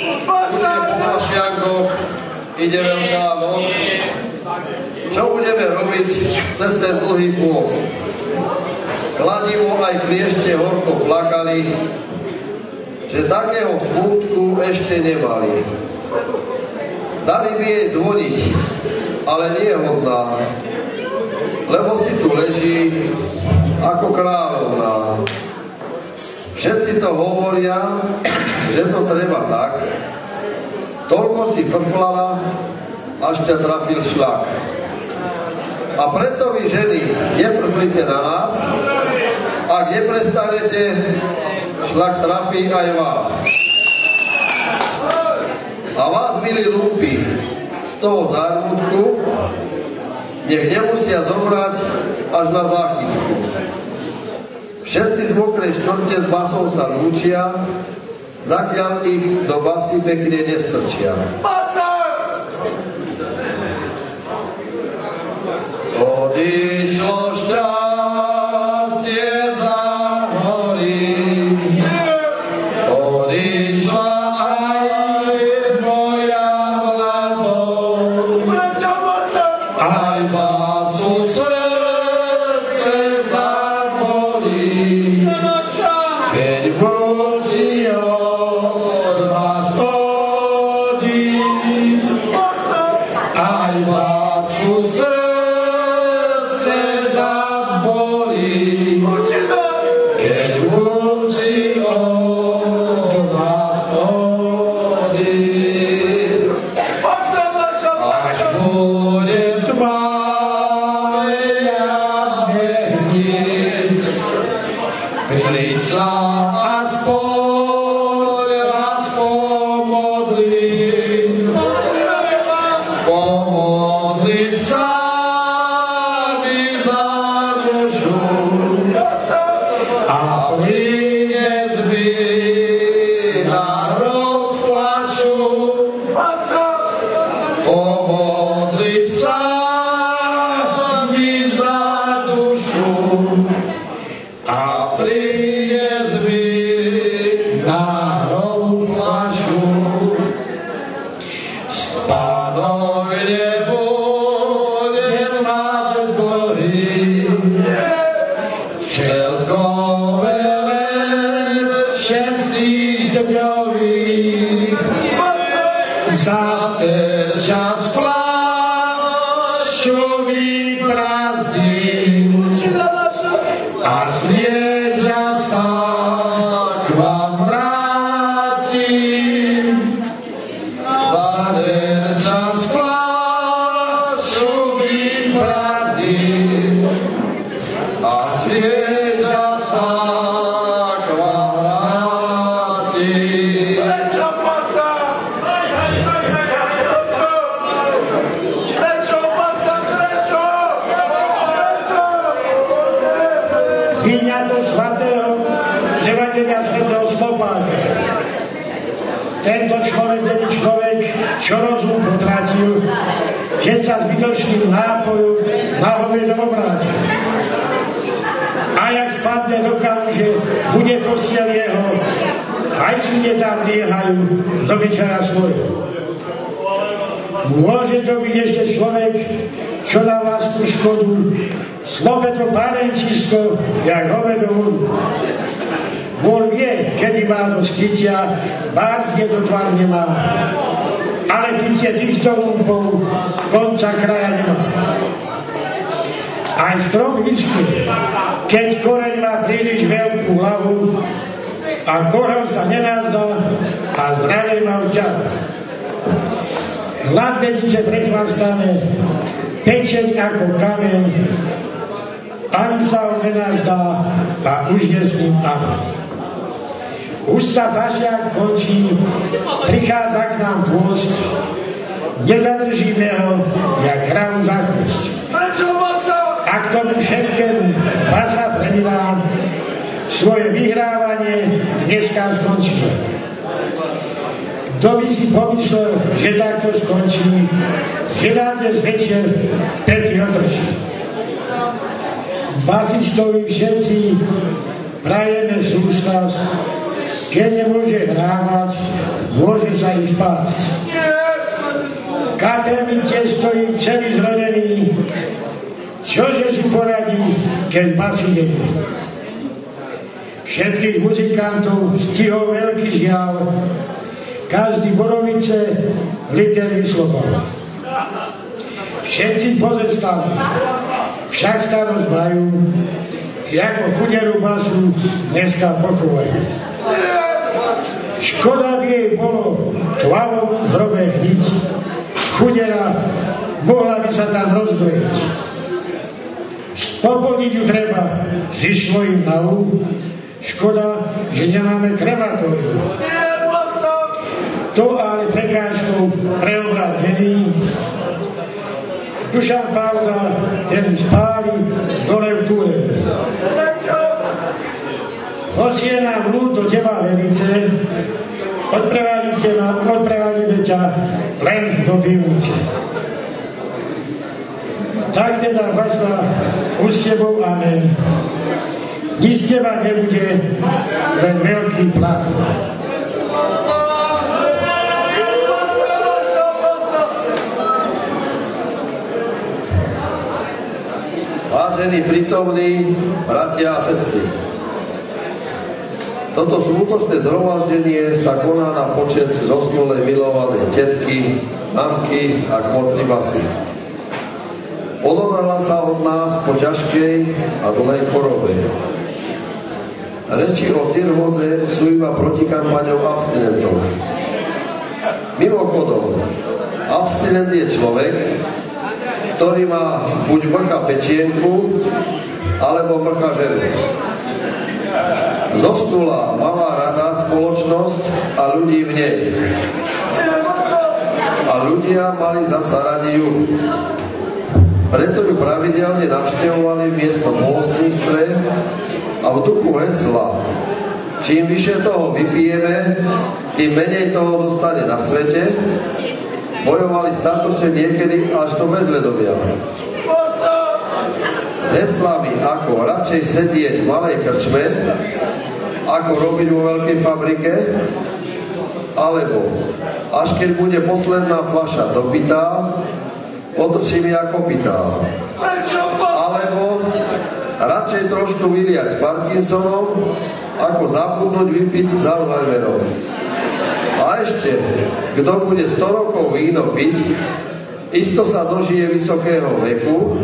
Po Pašiankoch ide Veľká noc. Čo budeme robiť cez ten dlhý pôst? Kladivo aj kliešte horko plakali, že takého smútku ešte nemali. Dali by jej zvoniť, ale nie je hodná, lebo si tu leží ako kráľovná. Všetci to hovoria, že to treba tak. Toľko si frflala, až ťa trafil šľak. A preto vy, ženy, nefrflite na nás. Ak neprestanete, šľak trafí aj vás. A vás, milí lúpi, z toho zármutku nech nemusia zobrať až na záchytku. Všetci z mokrej štvrte s basou sa lúčia, zakiaľ ich do basy pekne nestrčia. Odišlo šťastie za hory, odišla aj moja mladosť, aj basu srdce zabolí, keď musí od vás odísť, aj basu srdce zabolí, keď musí od vás odísť. Až budem tmavé javne hniť, kryť sa aspoň raz pomodliť, pomodliť sa a priniesť by na hrob fľašu, pomodliť sa mi za dušu a priniesť by na hrob fľašu. Spánok nebudem mať dlhý, celkové len 6 týždňový, za ten čas fľašu vyprázdnim a snieža sa k vám vrátim. Za ten čas fľašu vyprázdnim a snieža sa k vám vrátim. Prečo pasa? Prečo pasa? Prečo? Vyňa do svatého Evanjelia svätého Slopáka. Tento človek není človek, čo rozum potratil, keď sa zbytočným nápojom na hoviedo obrátil. A jak spadne do kaluže, bude posiel jeho, aj svine tam liehajú do večera svojho. Môže to byť ešte človek, čo na vlastnú škodu, slobe to pánenčisko, jak hovedo vodu. Bol vie, kedy má do skytia, bárzne do tvár nemá, ale pitie týchto lumpov konca kraja nemá. Aj strom vyschne, keď koreň má príliš veľkú hlavu a korel sa nenazdá a zdravie má vťah. Hladvedice prechlastané, pečeň ako kameň, ani sa on nenazdá a už je s ním amen. Už sa Pašiak končí, prichádza k nám pôst, nezadržíme ho, jak kravu za chvost. A k tomu všetkému Basa Premilán svoje vyhrávanie dneska skončilo. Kto by si pomyslel, že takto skončí, že nám dnes večer pety otrčí. Basistovi všetci prajeme sústas, Keď nemôže hrávať, môže sa ísť spásť. Kapelníte stojí celý zrodený. Čože si poradí, keď basy není? Všetkých muzikantov stihol veľký žiaľ. Každý borovice liter vyslobal. Všetci pozestali, však starosť majú, ako chuderú basu dneska počúvajú. Škoda by jej bolo hlavom v hrobe hniť. Chudera mohla by sa tam rozbleť. Spopolniť ju treba, zišlo im na škoda, že nemáme krematórium. To ale prekážkou pre obrad není. Dušan Pavla ten spáli dole v túre. Hoci je nám ľúto teba, Velice, odprevadíme ťa len do pivnice. Tak teda vasla už s tebou, amen. Nic z teba nebude, len veľký plán. Vážení prítomní, bratia a sestry, toto smútočné zhromaždenie sa koná na počesť zosnulej milovanej tetky, mamky a kmotry basy. Odobrala sa od nás po ťažkej a dlhej chorobe. Reči o cirhóze sú iba protikampaňou abstinentov. Mimochodom, abstinent je človek, ktorý má buď mrka pečienku, alebo mrka ženu. Zosnula malá rada, spoločnosť a ľudí v nej. A ľudia mali zasa radi ju. Preto ju pravidelne navštevovali v miestnom pohostinstve a v duchu hesla: čím vyššie toho vypijeme, tým menej toho dostane na svete, bojovali statočne niekedy až do bezvedomia. S heslami ako radšej sedieť v malej krčme, ako robiť vo veľkej fabrike, alebo až keď bude posledná fľaša dopitá, otočím ja kopytá. Alebo radšej trošku vyliať s Parkinsonom, ako zabudnúť vypiť s Alzheimerom. A ešte, kto bude 100 rokov víno piť, isto sa dožije vysokého veku,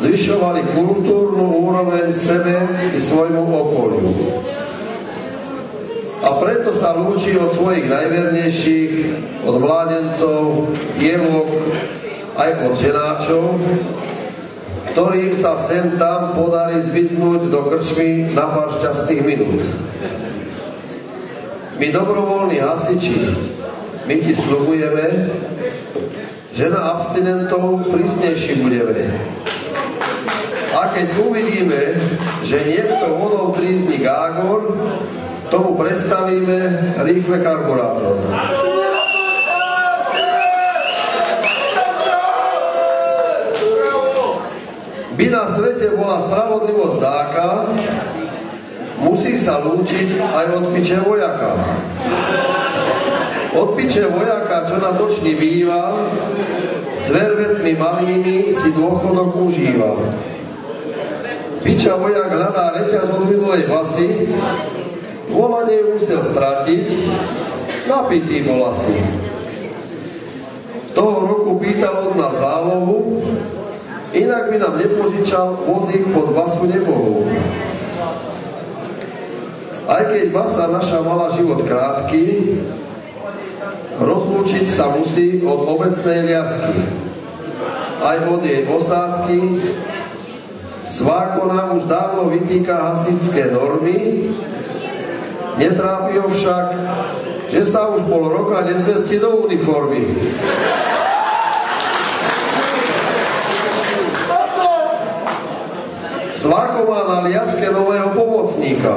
zvyšovali kultúrnu úroveň sebe i svojmu okoliu. A preto sa lúči od svojich najvernejších, od mládencov, dievok, aj od ženáčov, ktorým sa sem tam podarí zvyznúť do krčmy na pár šťastných minút. My dobrovoľní hasiči, my ti sľubujeme, že na abstinentov prísnejší budeme. A keď uvidíme, že niekto vodou trízni gágor, tomu prestavíme rýchle karburátor. By na svete bola spravodlivosť dáka, musí sa lúčiť aj od piče vojaka. Od piče vojaka, čo na točni býva, s vervetmi malými si dôchodok užíva. Piča vojak hľadá reťaz od minulej basy, volanie ju musel stratiť, napitý bol asi. Toho roku pýtal od nás zálohu, inak by nám nepožičal vozík pod basu nebohu. Aj keď basa naša mala život krátky, rozlúčiť sa musí od obecnej liasky. Aj od jej osádky, Sváko nám už dávno vytýka hasičské normy, netrápi ho však, že sa už pol roka nezmestí do uniformy. Sváko má na liaske nového pomocníka.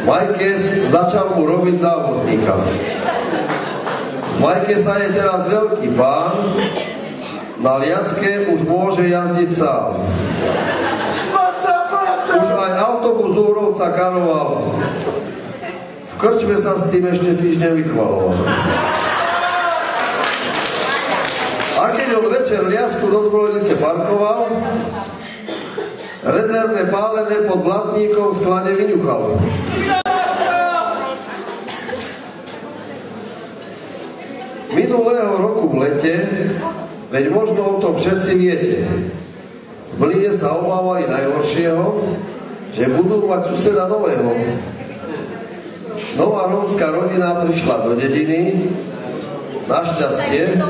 Majkes začal mu robiť závozníka. Z Majkesa je teraz veľký pán, na liaske už môže jazdiť sám. Už aj autobus Úrovca karoval. krčme sa s tým ešte týždeň vychvaloval. A keď on večer v Liasku do zbrojnice parkoval, rezervné pálené pod blatníkom v sklade vyňuchal. Minulého roku v lete, veď možno o tom všetci viete, v Mlyne sa obávali najhoršieho, že budú mať suseda nového. Nová rómska rodina prišla do dediny, našťastie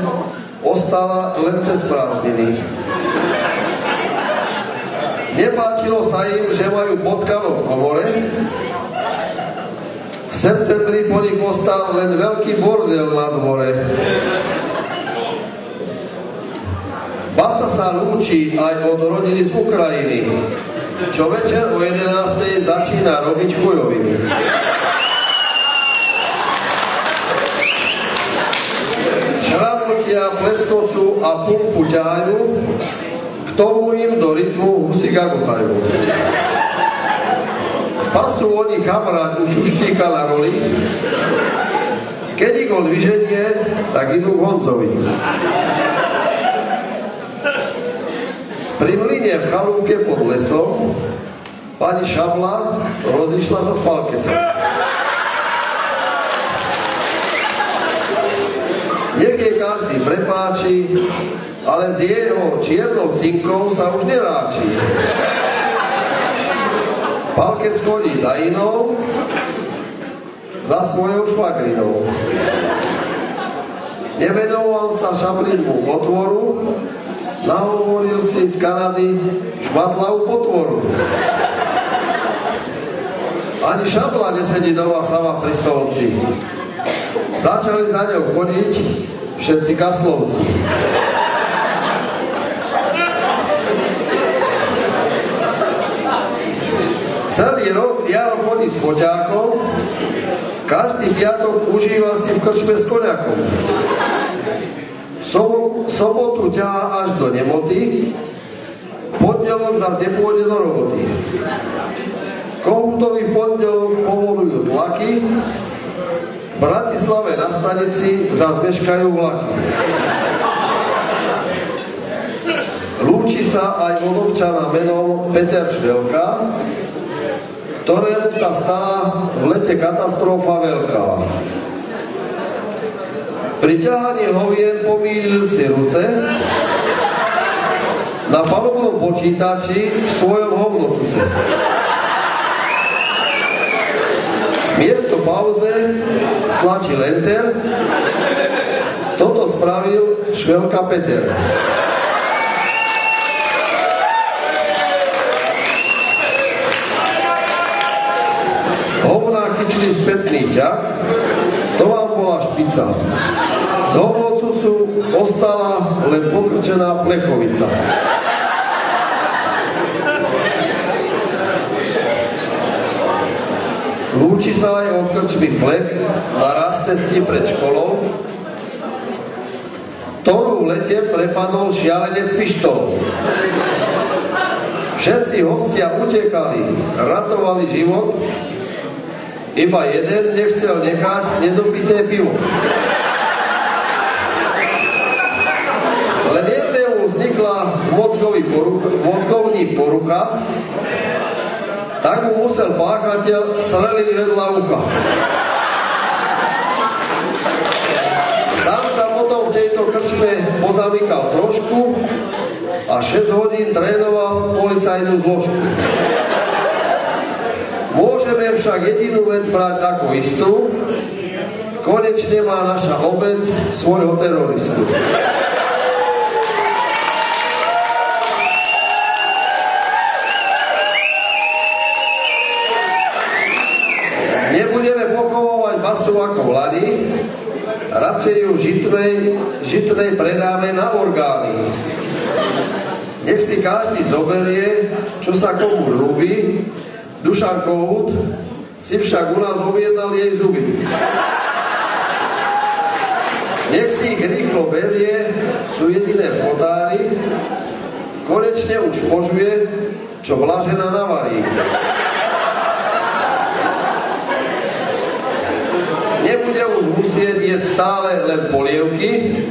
ostala len cez prázdniny. Nepáčilo sa im, že majú potkanov v komore. V septembri po nich ostal len veľký bordel na dvore. Basa sa lúči aj od rodiny z Ukrajiny, čo večer o 11:00 začína robiť chujoviny. Šramotia, pleskocu a pumpu ťahajú, k tomu im do rytmu husy gagotajú. Pasú oni kamarát u šuštíka na roli, keď ich on vyženie, tak idú k Honzovi. Pri Mlyne v chalúbke pod lesom pani Šabla rozišla sa s Palkesom. Nech je každý prepáči, ale s jeho čiernou cinkou sa už neráči. Palkes chodí za inou, za svojou švagrinou. Nevenoval sa Šablinmu potvoru, nahovoril si z Kanady šmatlavú potvoru. Ani Šabla nesedí doma sama pri stolci. Začali za ňou chodiť všetci kaslovci. Celý rok Jaro chodí s poťákom, každý piatok užíva si v krčme s koniakom. Sobotu ťahá až do nemoty, pondelok zas nepôjde do roboty. Kohutový pondelok povolujú tlaky, v Bratislave na stanici zas meškajú vlaky. Lúči sa aj od občana menom Peter Švelka, ktorému sa stala v lete katastrofa veľká. Pri ťahaní hovien pomýlil si ruce, na palubnom počítači v svojom hovnocuce. Miesto pauze stlačil enter, toto spravil Švelka Peter. Hovná chytli spätný ťah, to vám bola špica. Z hovnocucu ostala len pokrčená plechovica. Lúči sa aj od krčmy Flek na raz cesti pred školou, ktorú v lete prepadol šialenec pištolou. Všetci hostia utekali, ratovali život, iba jeden nechcel nechať nedopité pivo. Len jednému vznikla mozgovní porucha, tak mu musel páchateľ streliť vedľa ucha. Sám sa potom v tejto krčme pozamykal trošku a 6 hodín trénoval policajnú zložku. Môžeme však jedinú vec brať ako istú, konečne má naša obec svojho teroristu. Nebudeme pochovávať basu ako v lani, radšej ju žitnej predáme na orgány. Nech si každý zoberie, čo sa komu ľúbi, Dušan Kohút si však u nás objednal jej zuby. Nech si ich rýchlo berie, sú jediné fotári, konečne už požuje, čo Blažena navarí. nebude už musieť jesť stále len polievky,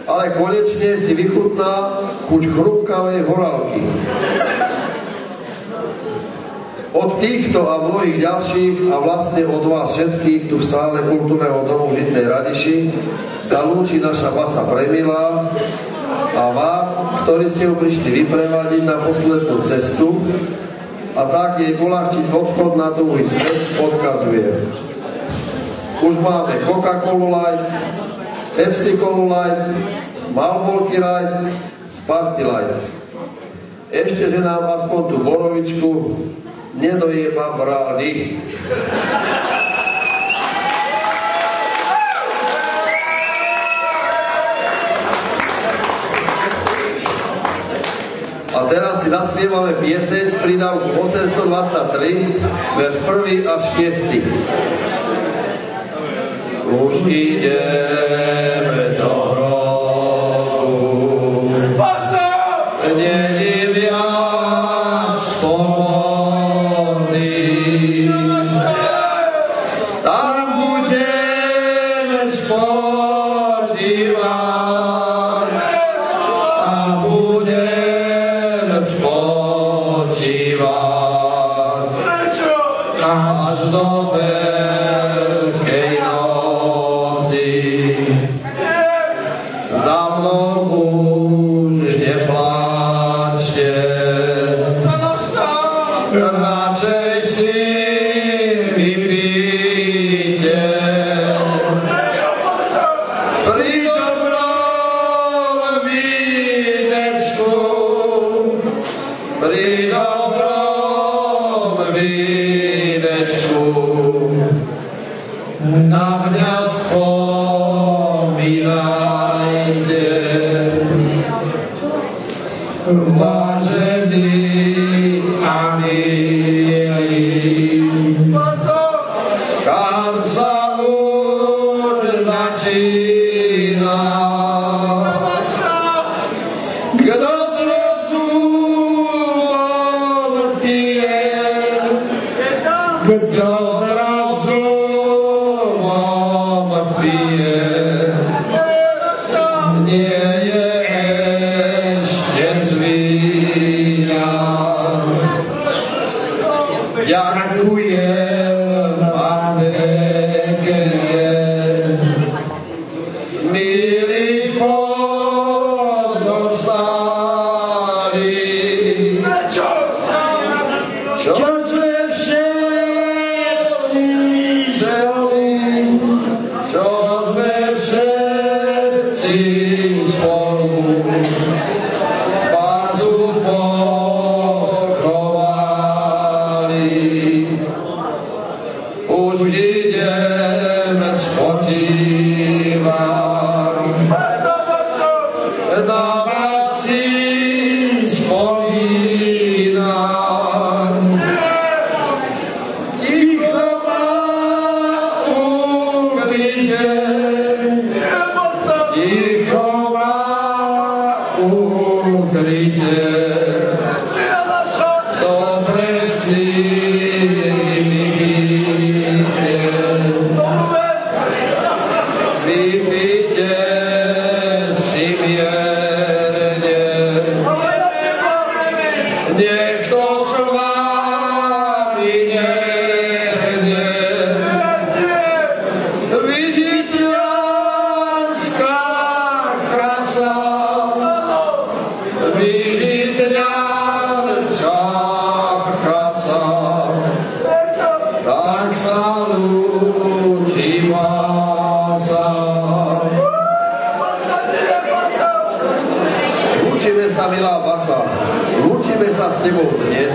ale konečne si vychutná chuť chrupkavej horálky. Od týchto a mnohých ďalších a vlastne od vás všetkých tu v sále Kultúrneho domu v Žitnej Radiši sa lúči naša basa Premila a vám, ktorí ste ju prišli vyprevadiť na poslednú cestu a tak jej uľahčiť odchod na druhý svet, odkazuje. Už máme Coca-Colu Light, Pepsi-Colu Light, Marlboro Light, Sparty Light. Ešte, že nám aspoň tú borovičku nedojeba brány. A teraz si zaspievame pieseň z prídavku 823, verš 1 až 6. Už ideme do hrobu, nie viac pomoci, tam budeme spočívať a budeme spočívať až do Veľkej noci. Za mnou už nepláčte, radšej si vypíte pri dobrom vínečku, pri dobrom vínečku. Na mňa spomínajte, vážení a milí, kam sa už začína. Kto s rozumom pije, kto s rozumom pije, nie je ešte svíňa. Ďakujem vám pekne, milí pozostali, čo sme všetci želi, čo sme všetci spolu bazu pochovali. Už ideme spočívať, na vás si spomínať. Ticho ma ukryte, ticho ma ukryte, dobre si vypíte si mierne, nech to s vami nehne. Vyžitňanská krasa, vyžitňanská krasa, tak sa lúči basa. Lúčime sa, milá basa, lúčime sa s tebou dnes.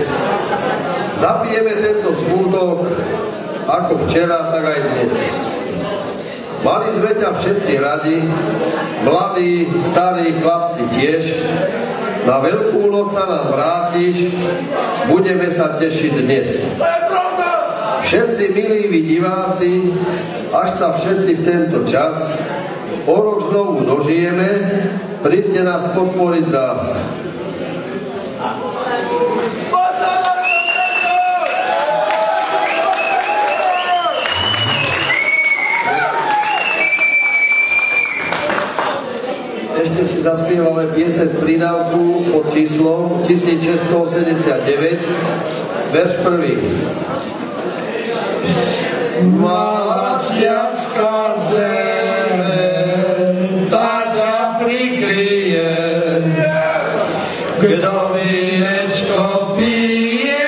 Zapijeme tento smútok, ako včera, tak aj dnes. Mali sme ťa všetci radi, mladí, starí chlapci tiež. Na Veľkú noc sa nám vrátiš, budeme sa tešiť dnes. Všetci milí vy diváci, až sa všetci v tento čas o rok znovu dožijeme, príďte nás podporiť zás. si zaspievame pieseň z prídavku pod číslom 1689, verš 1. Malačianská zem, tá ťa prikryje, kto vínečko pije,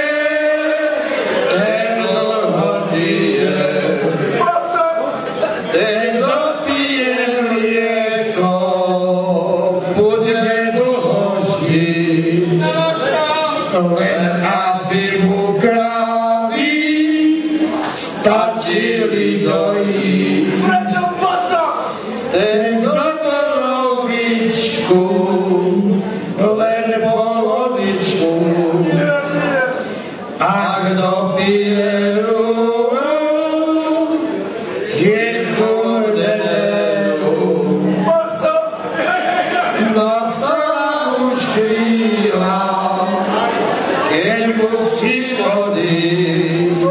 ten dlho žije. Ten, kto pije mlieko, bude dlho žiť, len aby mu krávy stačili dojiť. Ten, kto polovičku, len polovičku, a kto pije rúru, je kurderu. Nastala už chvíľa, keď musí odísť,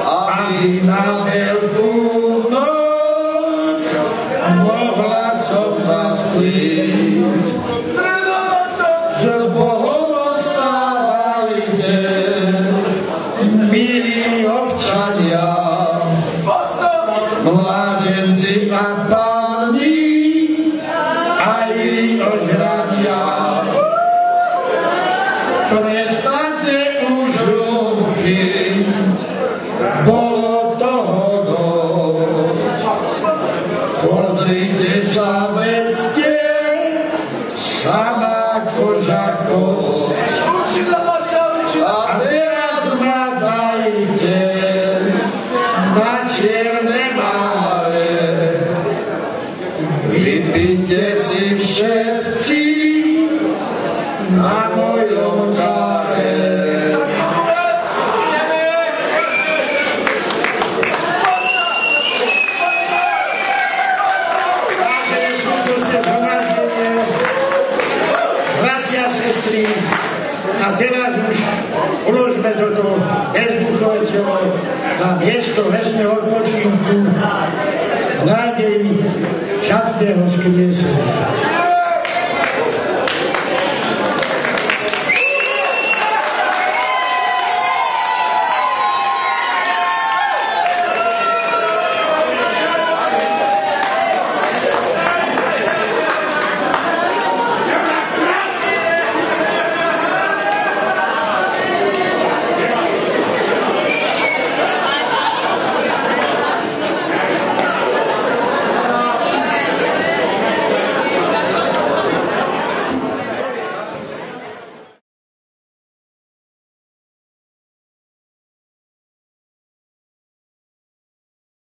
aby na veľkú noc mohla som zasplísť. S Bohom ostávajte, milí občania, mládenci a páni, aj ožrania. Prestaňte už hlúpiť, bolo toho dosť. Pozrite sa, vedzte, sama koža kosť. A teraz ma dajte na čierne máre, vypite si všetci na mojom káre. Bratia, sestry, a teraz už uložme toto bezduchové telo na miesto večného odpočinku, nádej častého skriesenia.